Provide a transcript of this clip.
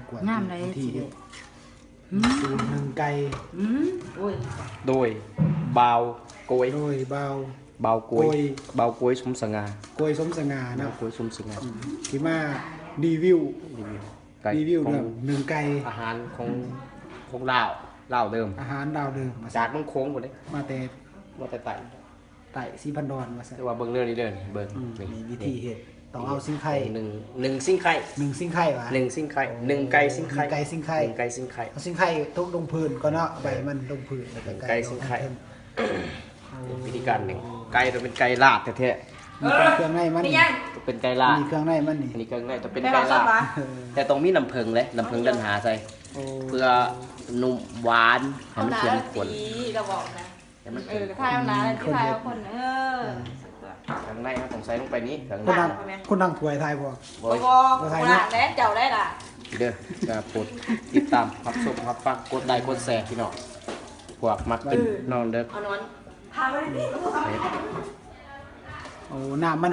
กว่า งามเลย ที่สูตรหนึ่งไก่ โอ้ย โดยบาวโกย โดยเบา บาวโกยบาวโกยสมสง่า โกยสมสง่า บา เนาะ วโกยสมสง่า ที่มารีวิว ไก่ รีวิว ขอ เรื่อง งหนึ่งไก่ อาหารของลาวเดิม อาหารดาวเดิมมา จากมันโค้งหมดเลย มาแต่ ว่าแต่ไต่ ไต่สีพันดอนมาซะ แต่ว่าเบิ่งเรื่องนี้เดินเบิ่ง มีวิธีเห็ดต้องเอาซิงไข่ หนึ่งซิ่งไข่ หนึ่งซิงไข่วะ หนึ่งซิ่งไข่หนึ่งไก่ซิ่งไข่ หนึ่งไก่ซิ่งไข่ หนึ่งไก่ซิ่งไข่ เอาซิงไข่ทุกลงพื้นก็เนาะใบมันลงพื้นแล้วก็ ไก่ซิงไข่ ลง วิธีการหนึ่งไก่ต้องเป็นไก่ลาดแท้ มีเครื่องในมัน นี่ยัง ๆต้องเป็นไก่ลาด มีเครื่องในมันนี่ อันนี้ก็ง่ายต้องเป็น ไป ไก่ บอกส ลา ด ด วะ แต่ต้องมีน้ำผึ้งเลยน้ำผึ้งดันหาใส่ โอ้ เพื่อนุ่มหวานให้มันเข้มข้น เราบอกนะ ให้มัน กระทายเอานะที่ทายเอาคนข้างในเราต้องใส่ลงไปนี้ข้าง ค ใน นดังคนดังถวยไทยบ่ บ บ อ อย กบอกหลานแล้วเจ้าได้ล่ะ เด้อจะกดติดตามรับชมรับฟังกดไลค์กดแชร์พี่น้องพวกมักกินนอนเด้อ เอานอนพาไปดิ โอ้น้ำมัน